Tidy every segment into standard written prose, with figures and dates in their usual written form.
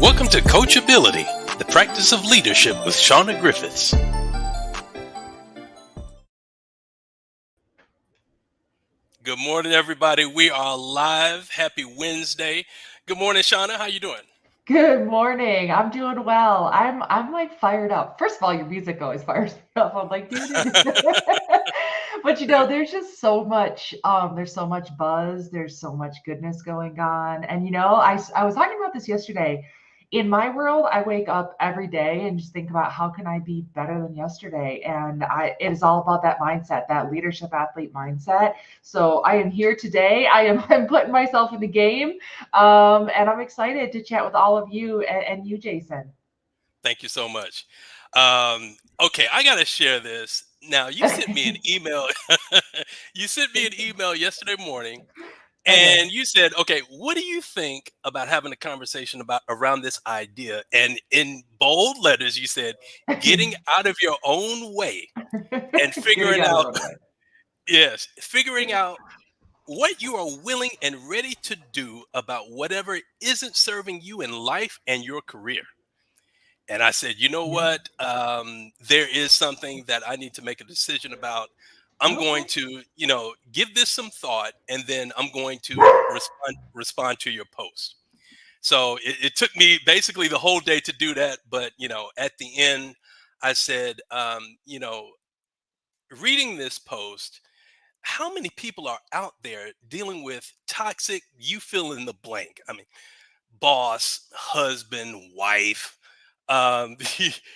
Welcome to Coachability, the practice of leadership with Shauna Griffiths. Good morning, everybody. We are live. Happy Wednesday. Good morning, Shauna. How you doing? Good morning. I'm doing well. I'm like fired up. First of all, your music always fires me up. I'm like, dude. But there's just so much, there's so much buzz, there's so much goodness going on. And I was talking about this yesterday. In my world, I wake up every day and just think about how can I be better than yesterday? And it is all about that mindset, that leadership athlete mindset. So I am here today. I'm putting myself in the game. And I'm excited to chat with all of you and you, Jason. Thank you so much. Okay, I got to share this. Now, you sent me an email. You sent me an email yesterday morning, Okay. and you said, okay, what do you think about having a conversation about around this idea? And in bold letters, you said, getting out of your own way and Getting figuring out of out, our own way. yes, figuring out what you are willing and ready to do about whatever isn't serving you in life and your career. And I said, you know Yeah. what? There is something that I need to make a decision about. I'm going Okay. to, give this some thought, and then I'm going to respond to your post. So it took me basically the whole day to do that. But at the end, I said, reading this post, how many people are out there dealing with toxic, you fill in the blank? I mean, boss, husband, wife. Um,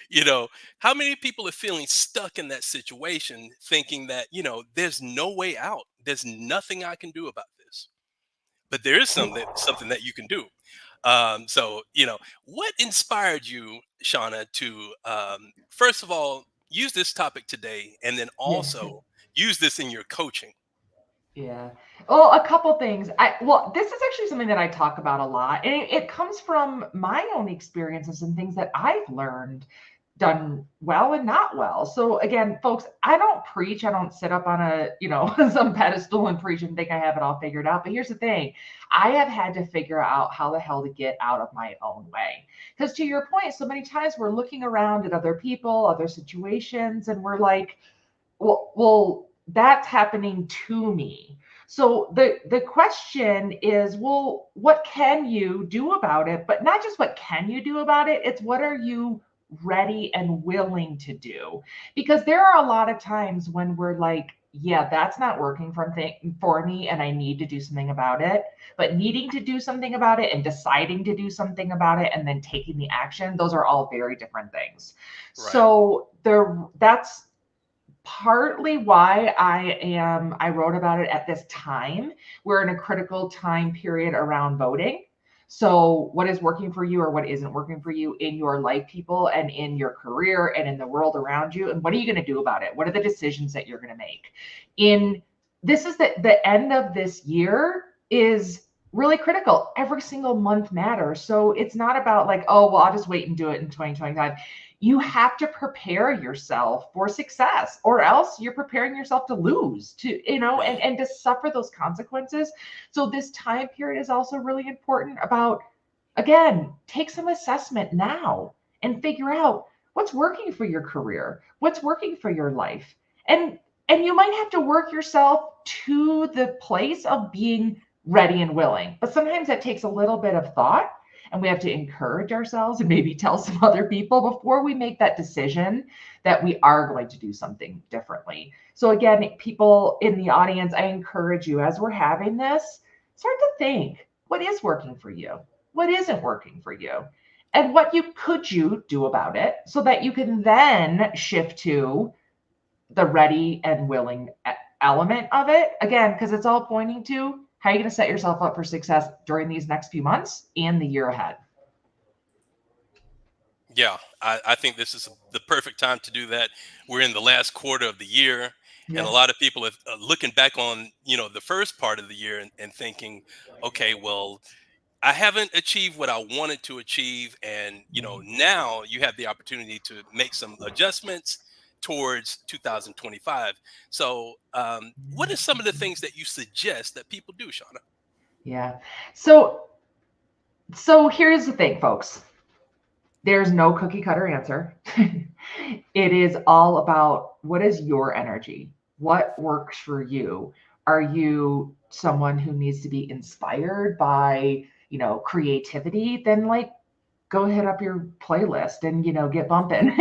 you know, how many people are feeling stuck in that situation, thinking that, there's no way out. There's nothing I can do about this. But there is something that you can do. So, what inspired you, Shauna, to first of all use this topic today, and then Yeah. also use this in your coaching? Yeah. Well, a couple things. Well, this is actually something that I talk about a lot, and it comes from my own experiences and things that I've learned, done well and not well. So again, folks, I don't preach. I don't sit up on a, some pedestal and preach and think I have it all figured out. But here's the thing. I have had to figure out how the hell to get out of my own way. Because to your point, so many times we're looking around at other people, other situations, and we're like, well, that's happening to me. So the question is, well, what can you do about it? But not just what can you do about it, it's what are you ready and willing to do? Because there are a lot of times when we're like, yeah, that's not working for me and I need to do something about it. But needing to do something about it and deciding to do something about it and then taking the action, those are all very different things. Right. So that's partly why I wrote about it at this time. We're in a critical time period around voting. So what is working for you or what isn't working for you in your life, people, and in your career and in the world around you, and what are you going to do about it? What are the decisions that you're going to make? In This is the end of this year is really critical. Every single month matters. So it's not about like, oh, well, I'll just wait and do it in 2025. You have to prepare yourself for success, or else you're preparing yourself to lose, Right. and to suffer those consequences. So this time period is also really important about, again, take some assessment now and figure out what's working for your career, what's working for your life. And you might have to work yourself to the place of being ready and willing. But sometimes that takes a little bit of thought, and we have to encourage ourselves and maybe tell some other people before we make that decision that we are going to do something differently. So again, people in the audience, I encourage you, as we're having this, start to think, what is working for you? What isn't working for you? And what you do about it so that you can then shift to the ready and willing element of it, again, because it's all pointing to how you're going to set yourself up for success during these next few months and the year ahead. Yeah, I think this is the perfect time to do that. We're in the last quarter of the year, and a Yeah. lot of people are looking back on, the first part of the year and thinking, okay, well, I haven't achieved what I wanted to achieve, and now you have the opportunity to make some adjustments towards 2025. So, what are some of the things that you suggest that people do, Shauna? Yeah. So here's the thing, folks. There's no cookie cutter answer. It is all about what is your energy? What works for you? Are you someone who needs to be inspired by, creativity? Then like go hit up your playlist and get bumping.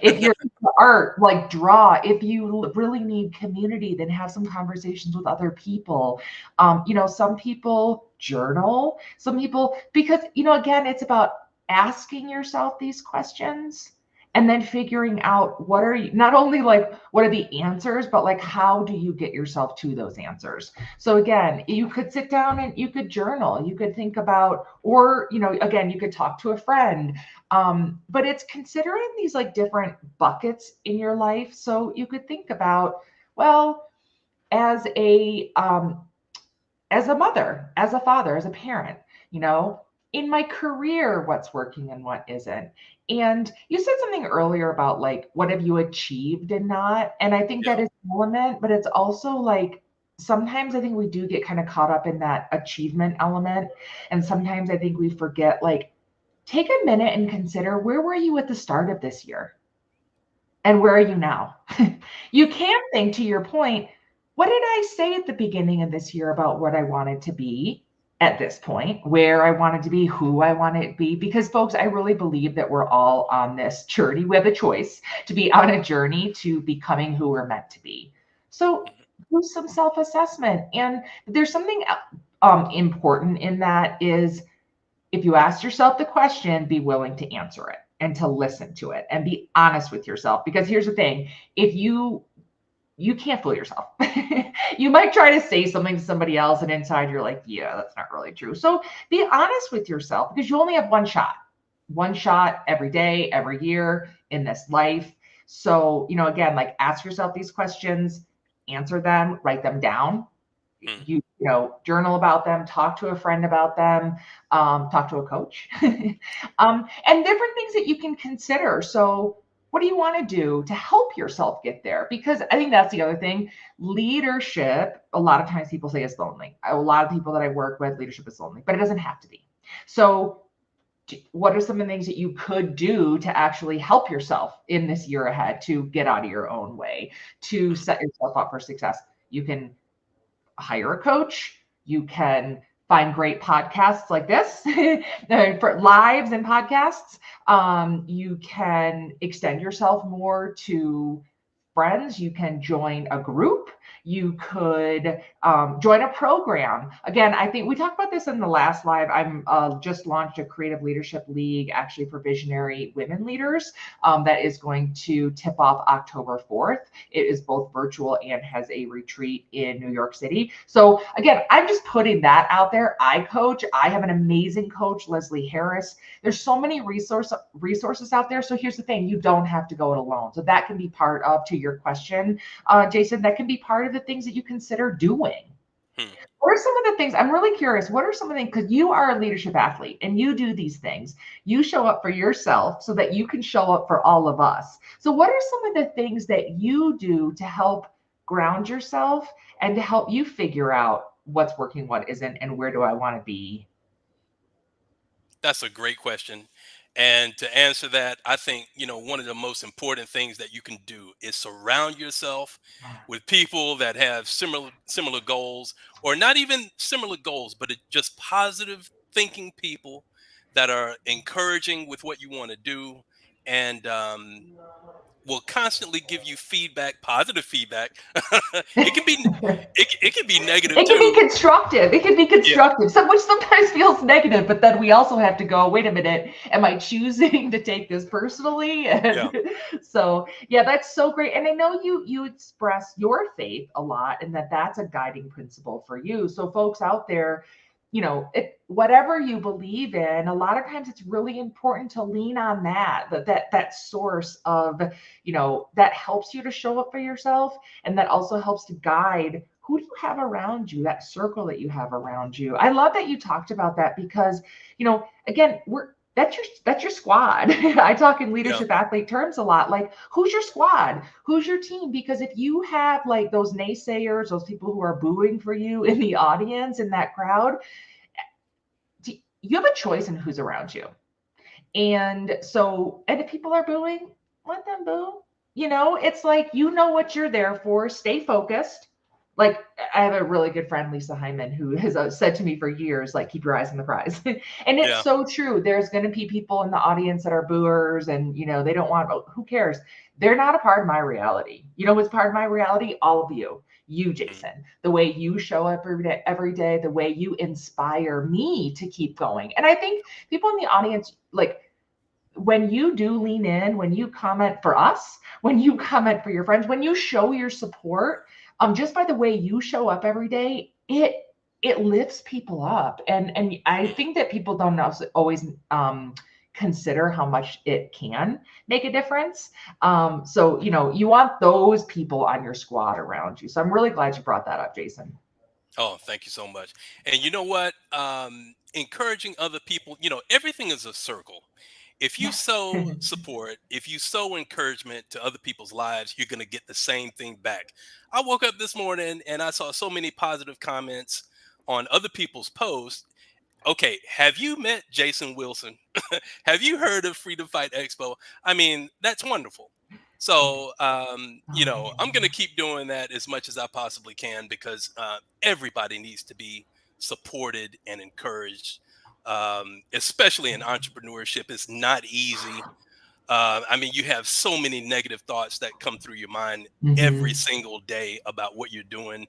If you're into art, like draw. If you really need community, then have some conversations with other people. Some people journal, some people, because again, it's about asking yourself these questions and then figuring out what are you, not only like what are the answers, but like how do you get yourself to those answers. So again, you could sit down and you could journal, you could think about, or again, you could talk to a friend. But it's considering these like different buckets in your life. So you could think about, well, as a mother, as a father, as a parent, you know, in my career, what's working and what isn't. And you said something earlier about like, what have you achieved and not? And I think Yeah. that is an element, but it's also like, sometimes I think we do get kind of caught up in that achievement element. And sometimes I think we forget, like, take a minute and consider, where were you at the start of this year? And where are you now? You can think, to your point, what did I say at the beginning of this year about what I wanted to be at this point, where I wanted to be, who I wanted to be? Because, folks, I really believe that we're all on this journey. We have a choice to be on a journey to becoming who we're meant to be. So, Mhm. do some self assessment. And there's something important in that is, if you ask yourself the question, be willing to answer it and to listen to it and be honest with yourself. Because here's the thing, if you can't fool yourself. You might try to say something to somebody else, and inside you're like, yeah, that's not really true. So be honest with yourself, because you only have one shot every day, every year in this life. So, again, like, ask yourself these questions, answer them, write them down, Mm. journal about them, talk to a friend about them, talk to a coach, and different things that you can consider. So what do you want to do to help yourself get there? Because I think that's the other thing. Leadership, a lot of times people say, it's lonely. A lot of people that I work with, leadership is lonely, but it doesn't have to be. So what are some of the things that you could do to actually help yourself in this year ahead, to get out of your own way, to Mm. set yourself up for success? You can hire a coach. You can find great podcasts like this for lives and podcasts. You can extend yourself more to friends. You can join a group. You could join a program. Again, I think we talked about this in the last live. I'm just launched a creative leadership league, actually, for visionary women leaders, that is going to tip off October 4th. It is both virtual and has a retreat in New York City. So again, I'm just putting that out there. I coach. I have an amazing coach, Leslie Harris. There's so many resources out there. So here's the thing, you don't have to go it alone. So that can be part of, to your question, Jason, that can be part of the things that you consider doing. Mm. What are some of the things, I'm really curious, what are some of the things, because you are a leadership athlete and you do these things, you show up for yourself so that you can show up for all of us. So what are some of the things that you do to help ground yourself and to help you figure out what's working, what isn't, and where do I want to be? That's a great question. And to answer that, I think, one of the most important things that you can do is surround yourself with people that have similar goals, or not even similar goals, but just positive thinking people that are encouraging with what you want to do, and will constantly give you feedback, positive feedback. it can be it can be negative It can be too. constructive. It can be Yeah, constructive, so, which sometimes feels negative, but then we also have to go, wait a minute, am I choosing to take this personally? yeah, And so, yeah, that's so great. And I know you express your faith a lot, and that's a guiding principle for you. So folks out there, whatever you believe in, a lot of times it's really important to lean on that source of, that helps you to show up for yourself, and that also helps to guide who do you have around you, that circle that you have around you. I love that you talked about that, because, again, that's your squad. I talk in yeah. leadership athlete terms a lot. Like, who's your squad? Who's your team? Because if you have like those naysayers, those people who are booing for you in the audience, in that crowd, you have a choice in who's around you. And so, and if people are booing, let them boo. It's like, what you're there for. Stay focused. Like, I have a really good friend, Lisa Hyman, who has said to me for years, like, keep your eyes on the prize. And it's Yeah. so true. There's going to be people in the audience that are booers and, they don't want, who cares? They're not a part of my reality. You know what's part of my reality? All of you, Mm. Jason, the way you show up every day, the way you inspire me to keep going. And I think people in the audience, like, when you do lean in, when you comment for us, when you comment for your friends, when you show your support, just by the way you show up every day, it lifts people up. And I Mm. think that people don't always consider how much it can make a difference. So you want those people on your squad around you. So I'm really glad you brought that up, Jason. Oh, thank you so much. And you know what? Encouraging other people, everything is a circle. If you Yes. sow support, if you sow encouragement to other people's lives, you're going to get the same thing back. I woke up this morning and I saw so many positive comments on other people's posts. Okay, have you met Jason Wilson? Have you heard of Freedom Fight Expo? I mean, that's wonderful. So, Oh, I'm going to yeah. keep doing that as much as I possibly can because everybody needs to be supported and encouraged, especially in entrepreneurship. It's not easy. I mean, you have so many negative thoughts that come through your mind every Mhm. single day about what you're doing.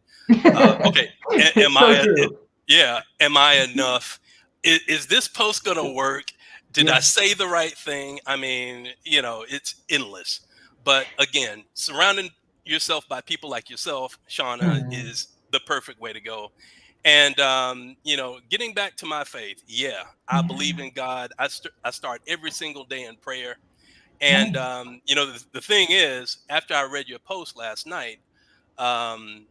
Okay, am It's so I? true. Yeah, am I enough? Is this post gonna work? Did I Yeah. say the right thing? I mean, it's endless. But again, surrounding yourself by people like yourself, Shauna, Mhm. is the perfect way to go. And getting back to my faith, yeah, I believe Yeah. in God. I start every single day in prayer. And Nice. the thing is, after I read your post last night, um,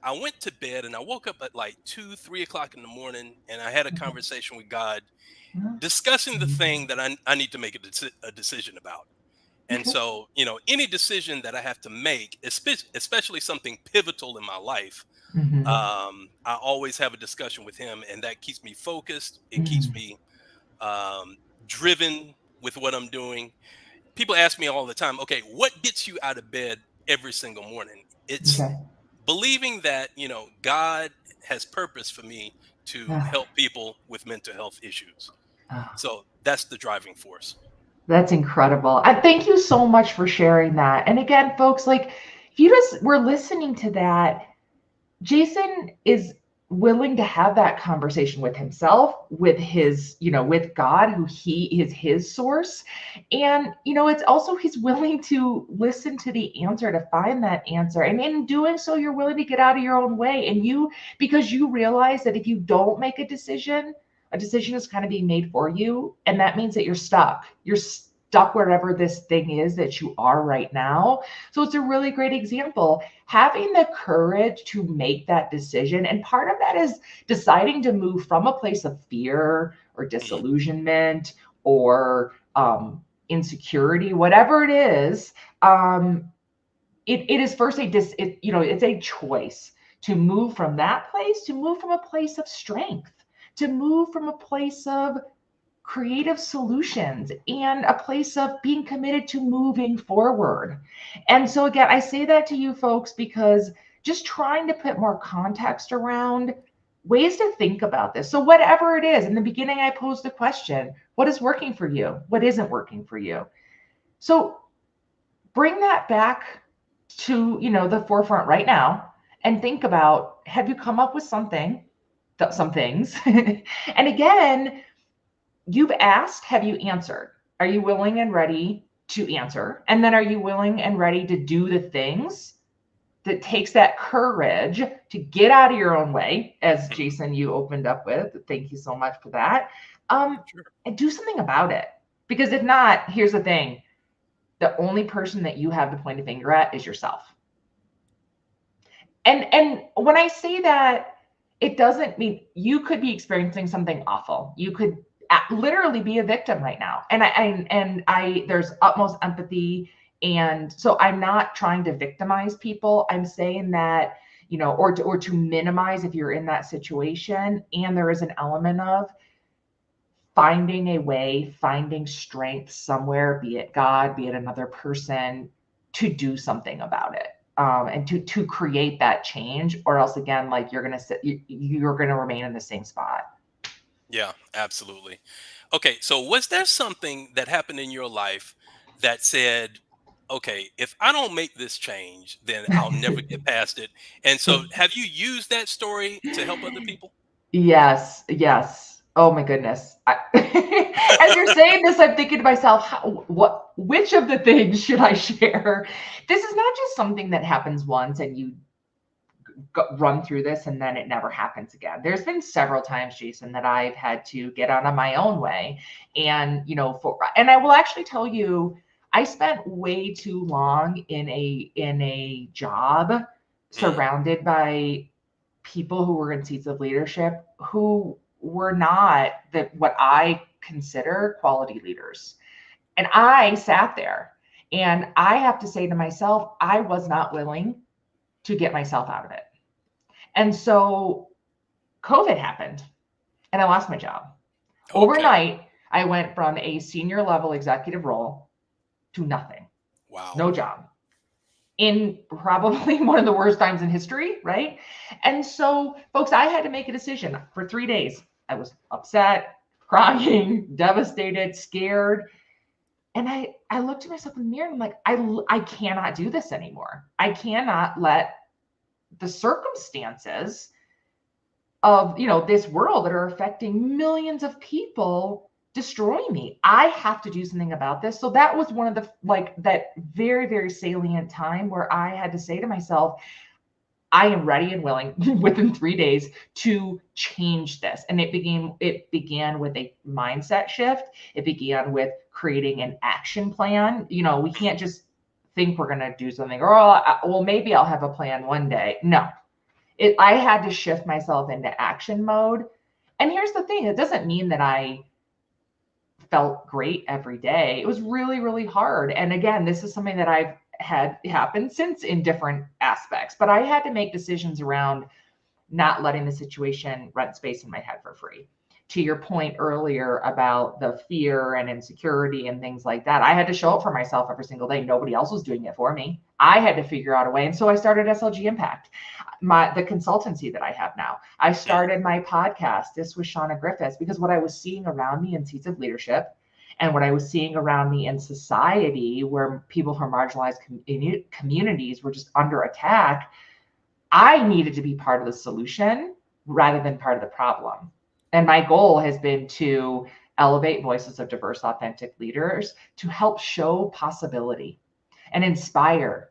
I went to bed and I woke up at like 2, 3 o'clock in the morning and I had a Okay. conversation with God Yeah. discussing the thing Mhm. that I need to make a decision about. And Okay. so, any decision that I have to make, especially something pivotal in my life, Mhm. I always have a discussion with him, and that keeps me focused. It keeps Mhm. me um, driven with what I'm doing. People ask me all the time, okay, what gets you out of bed every single morning? It's Okay. believing that God has purpose for me to Ah, help people with mental health issues. ah. So that's the driving force. That's incredible. And thank you so much for sharing that. And again, folks, like, if you just were listening to that, Jason is willing to have that conversation with himself, with his, with God, who he is his source. And, it's also he's willing to listen to the answer, to find that answer. And in doing so, you're willing to get out of your own way. And because you realize that if you don't make a decision is kind of being made for you. And that means that you're stuck. You're stuck wherever this thing is that you are right now. So it's a really great example, having the courage to make that decision. And part of that is deciding to move from a place of fear or Mhm. disillusionment or insecurity, whatever it is. It is first it's a choice to move from that place, to move from a place of strength, to move from a place of creative solutions and a place of being committed to moving forward. And so, again, I say that to you folks because just trying to put more context around ways to think about this. So, whatever it is, in the beginning, I posed the question, what is working for you? What isn't working for you? So, bring that back to the forefront right now and think about, have you come up with some things? And again, you've asked, have you answered? Are you willing and ready to answer? And then are you willing and ready to do the things that takes that courage to get out of your own way, as Mhm. Jason, you opened up with? Thank you so much for that. Sure. And do something about it. Because if not, here's the thing, the only person that you have to point a finger at is yourself. And when I say that, it doesn't mean you could be experiencing something awful. You could literally be a victim right now. And I there's utmost empathy. And so I'm not trying to victimize people. I'm saying that, or to minimize if you're in that situation. And there is an element of finding a way, finding strength somewhere, be it God, be it another person, to do something about it. And to create that change, or else again, like you're gonna sit, you're gonna remain in the same spot. Yeah, absolutely. Okay, so was there something that happened in your life that said, okay, if I don't make this change, then I'll never get past it? And so have you used that story to help other people? Yes, yes. Oh my goodness. As you're saying this, I'm thinking to myself, which of the things should I share? This is not just something that happens once and you run through this and then it never happens again. There's been several times, Jason, that I've had to get out of my own way. And, and I will actually tell you, I spent way too long in a job Mm, surrounded by people who were in seats of leadership who were not what I consider quality leaders. And I sat there and I have to say to myself, I was not willing to get myself out of it. And so COVID happened and I lost my job. okay. Overnight, I went from a senior level executive role to nothing, Wow. no job, in probably one of the worst times in history, right? And so, folks, I had to make a decision for 3 days. I was upset, crying, devastated, scared. And I looked at myself in the mirror and I'm like, I cannot do this anymore. I cannot let the circumstances of this world that are affecting millions of people destroy me. I have to do something about this. So that was one of the that very, very salient time where I had to say to myself, I am ready and willing within 3 days to change this. And it began with a mindset shift. It began with creating an action plan. We Mm, can't just think we're going to do something, or well, maybe I'll have a plan one day. No, I had to shift myself into action mode. And here's the thing, it doesn't mean that I felt great every day. It was really, really hard. And again, this is something that I've had happen since in different aspects, but I had to make decisions around not letting the situation rent space in my head for free. To your point earlier about the fear and insecurity and things like that, I had to show up for myself every single day. Nobody else was doing it for me. I had to figure out a way. And so I started SLG Impact, the consultancy that I have now. I mm, started my podcast, This was Shauna Griffiths, because what I was seeing around me in seats of leadership and what I was seeing around me in society where people from marginalized communities were just under attack, I needed to be part of the solution rather than part of the problem. And my goal has been to elevate voices of diverse, authentic leaders to help show possibility and inspire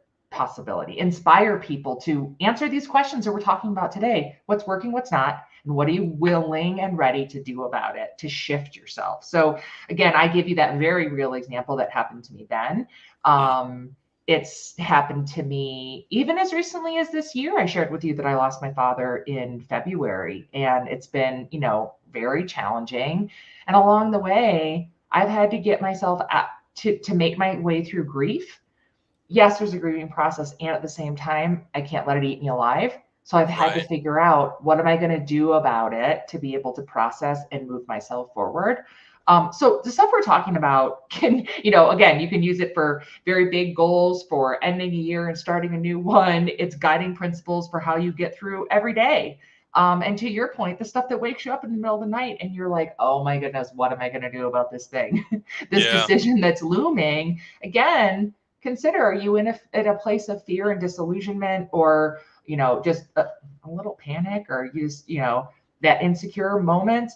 people to answer these questions that we're talking about today. What's working, what's not, and what are you willing and ready to do about it to shift yourself? So again, I give you that very real example that happened to me then. mm. It's happened to me even as recently as this year. I shared with you that I lost my father in February, and it's been, very challenging. And along the way, I've had to get myself to make my way through grief. Yes, there's a grieving process, and at the same time, I can't let it eat me alive. So I've had to Right. figure out what am I going to do about it to be able to process and move myself forward. So the stuff we're talking about can, again, you can use it for very big goals for ending a year and starting a new one. It's guiding principles for how you get through every day. And to your point, the stuff that wakes you up in the middle of the night and you're like, oh my goodness, what am I going to do about this thing? This Yeah. decision that's looming. Again, consider, are you in a place of fear and disillusionment, or just a little panic, or you just that insecure moment?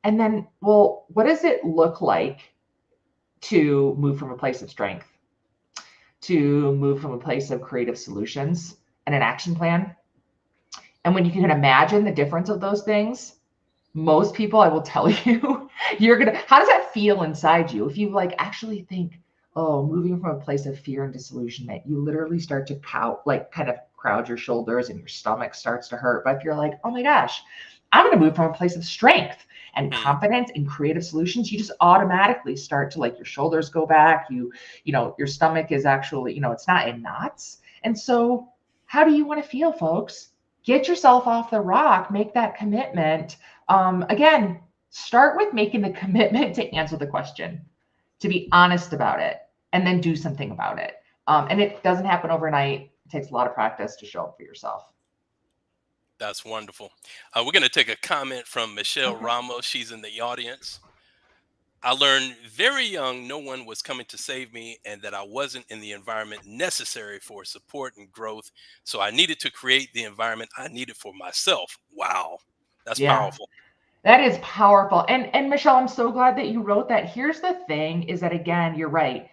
And then, well, what does it look like to move from a place of strength, to move from a place of creative solutions and an action plan? And when you can imagine the difference of those things, most people, I will tell you, how does that feel inside you? If you actually think, oh, moving from a place of fear and disillusionment, you literally start to kind of crowd your shoulders and your stomach starts to hurt. But if you're like, oh my gosh, I'm going to move from a place of strength and Mm, confidence and creative solutions, you just automatically start to your shoulders go back. Your stomach is actually, it's not in knots. And so how do you want to feel, folks? Get yourself off the rock, make that commitment. Again, Start with making the commitment to answer the question, to be honest about it, and then do something about it. And it doesn't happen overnight. It takes a lot of practice to show up for yourself. That's wonderful. We're going to take a comment from Michelle Okay. Ramos. She's in the audience. I learned very young no one was coming to save me and that I wasn't in the environment necessary for support and growth. So I needed to create the environment I needed for myself. Wow. That's Yeah. powerful. That is powerful. And Michelle, I'm so glad that you wrote that. Here's the thing is that again, you're right.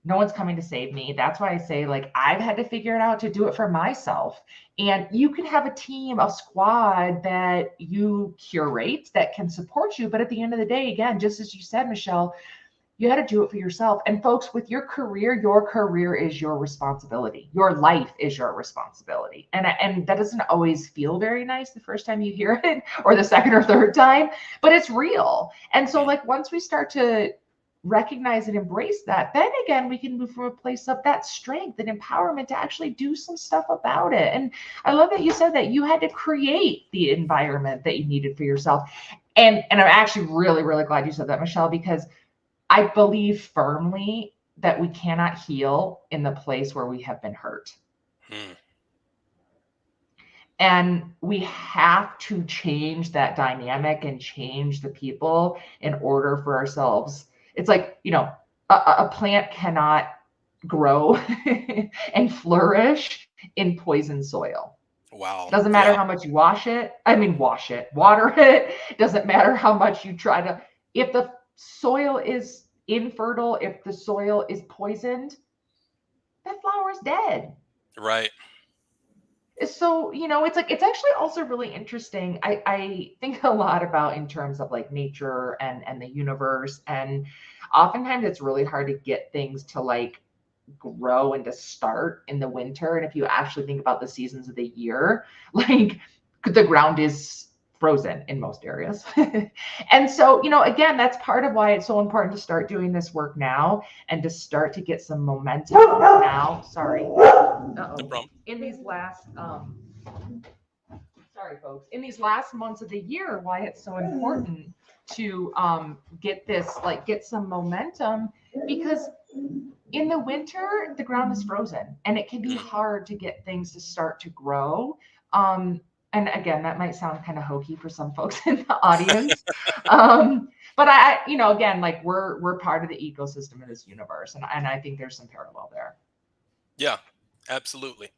No one's coming to save me. That's why I say like I've had to figure it out to do it for myself. And you can have a team, a squad that you curate that can support you, but at the end of the day, again, just as you said, Michelle, you got to do it for yourself. And folks, with your career is your responsibility. Your life is your responsibility. And that doesn't always feel very nice the first time you hear it or the second or third time, but it's real. And so Mm, like once we start to recognize and embrace that, then again we can move from a place of that strength and empowerment to actually do some stuff about it. And I love that you said that you had to create the environment that you needed for yourself. And I'm actually really, really glad you said that, Michelle, because I believe firmly that we cannot heal in the place where we have been hurt. mm. And we have to change that dynamic and change the people in order for ourselves. It's like, a plant cannot grow and flourish in poison soil. Wow. Doesn't matter Yeah. how much you wash it, water it. Doesn't matter how much you try to, if the soil is infertile, if the soil is poisoned, that flower is dead. Right. So, it's like, it's actually also really interesting. I think a lot about in terms of like nature and the universe. And oftentimes it's really hard to get things to like grow and to start in the winter. And if you actually think about the seasons of the year, like the ground is frozen in most areas. And so, again, that's part of why it's so important to start doing this work now and to start to get some momentum now. Sorry. No Uh-oh. problem. In these last sorry folks, in these last months of the year, why it's so important to get some momentum, because in the winter the ground is frozen and it can be Mm. hard to get things to start to grow. And again, that might sound kind of hokey for some folks in the audience. But again, like we're part of the ecosystem of this universe, and I think there's some parallel there. Yeah, absolutely.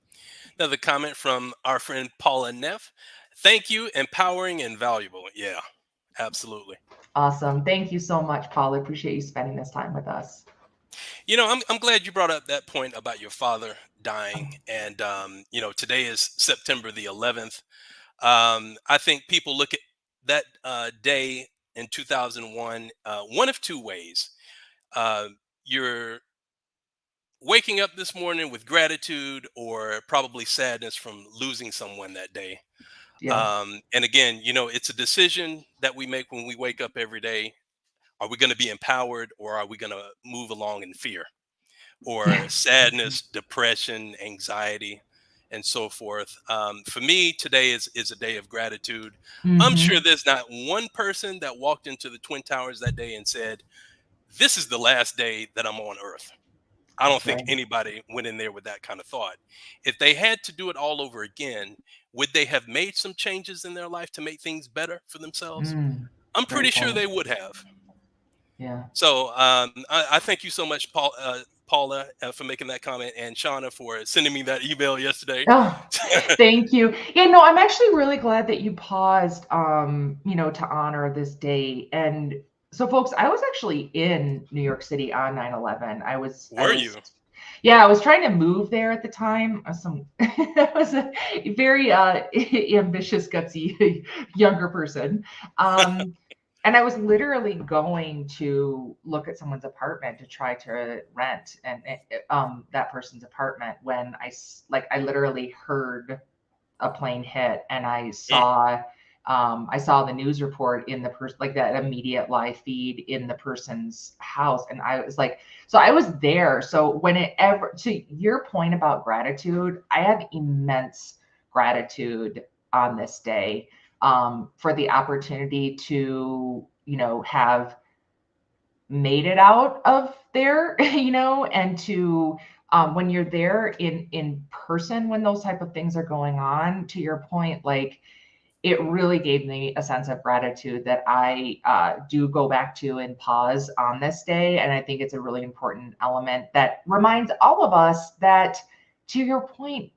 Another comment from our friend Paula Neff. Thank you, empowering and valuable. Yeah, absolutely. Awesome. Thank you so much, Paul. I appreciate you spending this time with us. I'm glad you brought up that point about your father dying. And, today is September the 11th. I think people look at that day in 2001 one of two ways. Uh, you're waking up this morning with gratitude or probably sadness from losing someone that day. Yeah. And again, it's a decision that we make when we wake up every day. Are we going to be empowered or are we going to move along in fear or Yeah. sadness, depression, anxiety, and so forth? For me, today is a day of gratitude. I'm sure Hmm. there's not one person that walked into the Twin Towers that day and said, "This is the last day that I'm on Earth." I don't That's think right. anybody went in there with that kind of thought. If they had to do it all over again, would they have made some changes in their life to make things better for themselves? Mm, I'm pretty great sure point. they would have. Yeah. So I thank you so much, Paula, for making that comment, and Shauna for sending me that email yesterday. Oh, thank you. Yeah, no, I'm actually really glad that you paused, to honor this date. And so, folks, I was actually in New York City on 9/11. I Were was, you? yeah, I was trying to move there at the time. I was a very ambitious, gutsy younger person. Um, and I was literally going to look at someone's apartment to try to rent that person's apartment when I literally heard a plane hit, and Mm, I saw the news report in the person, like that immediate live feed in the person's house, and I was like, so I was there. So to your point about gratitude, I have immense gratitude on this day, for the opportunity to have made it out of there, and to when you're there in person, when those type of things are going on, to your point, like it really gave me a sense of gratitude that I do go back to and pause on this day. And I think it's a really important element that reminds all of us that, to your point,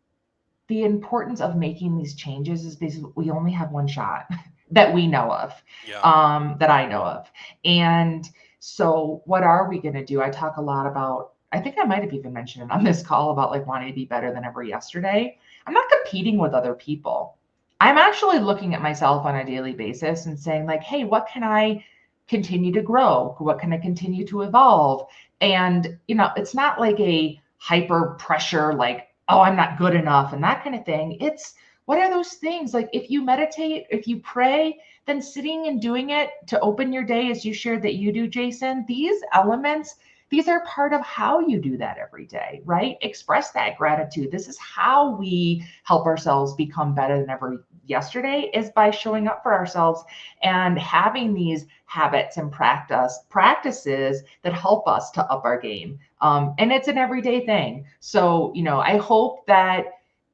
the importance of making these changes is basically we only have one shot that we know of, Yeah. that I know of. And so what are we going to do? I talk a lot about, I think I might have even mentioned it on this call about like wanting to be better than ever yesterday. I'm not competing with other people. I'm actually looking at myself on a daily basis and saying like, hey, what can I continue to grow? What can I continue to evolve? And, it's not like a hyper pressure, like, oh, I'm not good enough and that kind of thing. It's what are those things? Like if you meditate, if you pray, then sitting and doing it to open your day, as you shared that you do, Jason, these elements, these are part of how you do that every day, right? Express that gratitude. This is how we help ourselves become better than ever yesterday, is by showing up for ourselves and having these habits and practices that help us to up our game. And it's an everyday thing. So, I hope that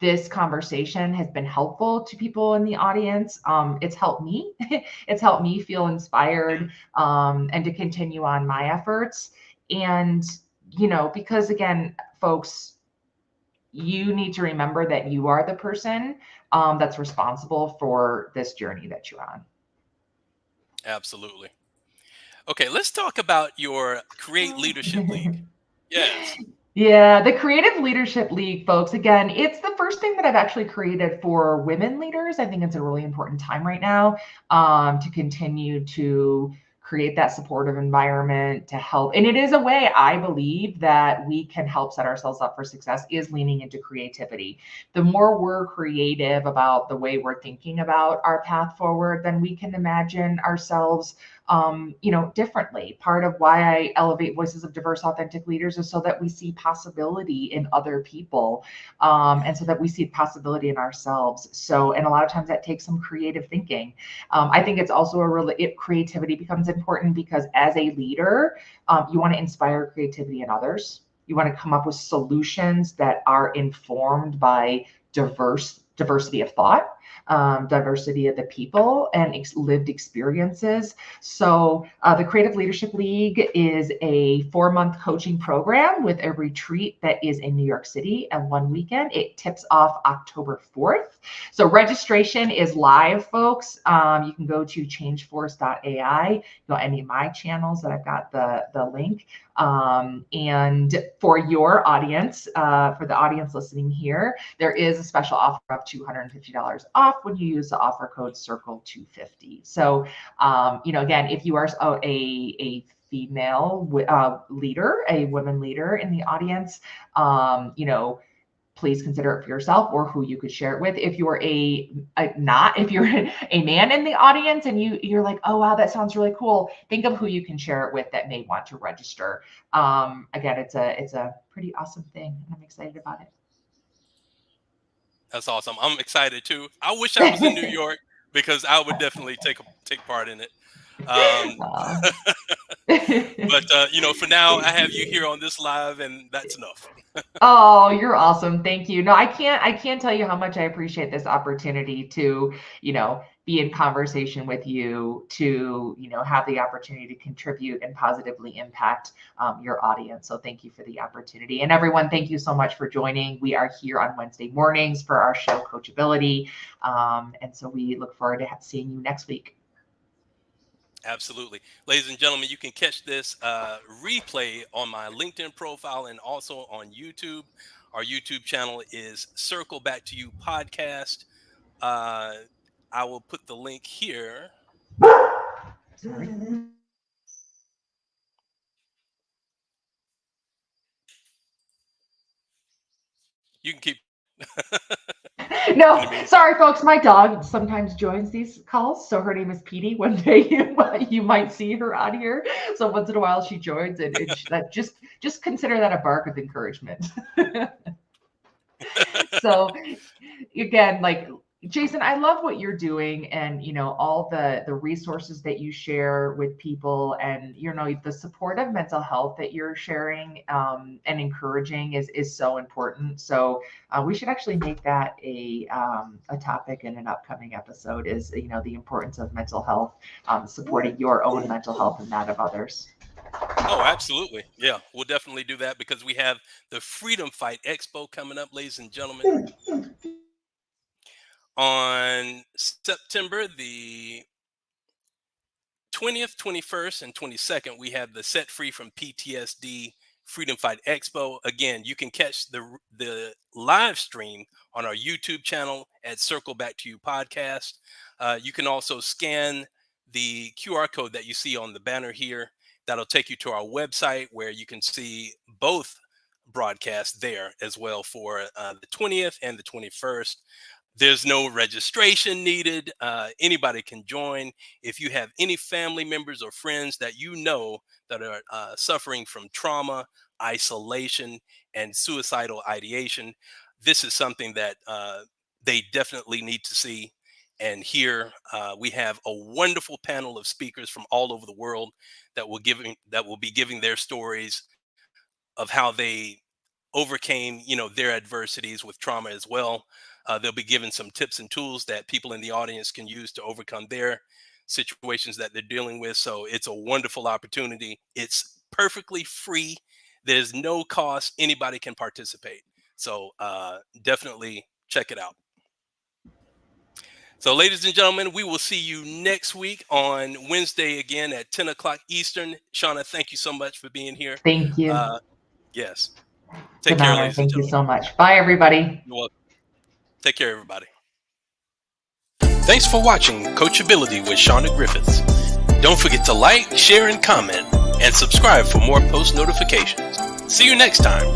this conversation has been helpful to people in the audience. It's helped me. It's helped me feel inspired, and to continue on my efforts. And, because again, folks, you need to remember that you are the person that's responsible for this journey that you're on. Absolutely. Okay, let's talk about your Create Leadership League. Yes. Yeah, the Creative Leadership League, folks, again, it's the first thing that I've actually created for women leaders. I think it's a really important time right now, to continue to create that supportive environment to help. And it is a way I believe that we can help set ourselves up for success, is leaning into creativity. The more we're creative about the way we're thinking about our path forward, then we can imagine ourselves differently. Part of why I elevate voices of diverse, authentic leaders is so that we see possibility in other people, and so that we see possibility in ourselves. So, and a lot of times that takes some creative thinking. I think it's also creativity becomes important because as a leader, you want to inspire creativity in others. You want to come up with solutions that are informed by diversity of thought, diversity of the people, and lived experiences. So the Creative Leadership League is a 4-month coaching program with a retreat that is in New York City and one weekend. It tips off October 4th. So registration is live, folks. You can go to changeforce.ai, go any of my channels that I've got the link. And for your audience, for the audience listening here, there is a special offer of $250 off when you use the offer code CIRCLE250. So, again, if you are a female leader, a women leader in the audience, please consider it for yourself or who you could share it with. If you're if you're a man in the audience and you're like, oh wow, that sounds really cool, think of who you can share it with that may want to register. Again, it's a pretty awesome thing, and I'm excited about That's awesome. I'm excited too. I wish I was in New York because I would definitely take part in it. Um, it. but for now, I have you here on this live, and that's enough. Oh, you're awesome. Thank you. No, I can't tell you how much I appreciate this opportunity to, be in conversation with you, to, have the opportunity to contribute and positively impact your audience. So thank you for the opportunity. And everyone, thank you so much for joining. We are here on Wednesday mornings for our show, Coachability. And so we look forward to seeing you next week. Absolutely. Ladies and gentlemen, you can catch this replay on my LinkedIn profile and also on YouTube. Our YouTube channel is Circle Back to You Podcast. Uh, I will put the link here. Sorry. You can keep in the No, meantime. sorry, folks. My dog sometimes joins these calls. So her name is Petey. One day you might see her on here. So once in a while she joins, and that just consider that a bark of encouragement. So again, like Jason, I love what you're doing, and all the resources that you share with people, and the support of mental health that you're sharing, and encouraging is so important. So we should actually make that a topic in an upcoming episode. Is the importance of mental health, supporting your own mental health and that of others. Oh, absolutely. Yeah, we'll definitely do that because we have the Freedom Fight Expo coming up, ladies and gentlemen, on September the 20th, 21st, and 22nd. We have the Set Free from PTSD Freedom Fight Expo. Again, you can catch the live stream on our YouTube channel at Circle Back to You Podcast. You can also scan the QR code that you see on the banner here. That'll take you to our website where you can see both broadcasts there as well for the 20th and the 21st. There's no registration needed. Anybody can join. If you have any family members or friends that that are suffering from trauma, isolation, and suicidal ideation, this is something that they definitely need to see. And here we have a wonderful panel of speakers from all over the world that will be giving their stories of how they overcame their adversities with trauma as well. They'll be given some tips and tools that people in the audience can use to overcome their situations that they're dealing with. So it's a wonderful opportunity. It's perfectly free. There's no cost. Anybody can participate. So definitely check it out. So, ladies and gentlemen, we will see you next week on Wednesday again at 10 o'clock Eastern. Shauna, thank you so much for being here. Thank you. Yes. It's Take an care, honor. ladies and Thank you gentlemen. so much. Bye, everybody. You're welcome. Take care, everybody. Thanks for watching Coachability with Shauna Griffiths. Don't forget to like, share, and comment, and subscribe for more post notifications. See you next time.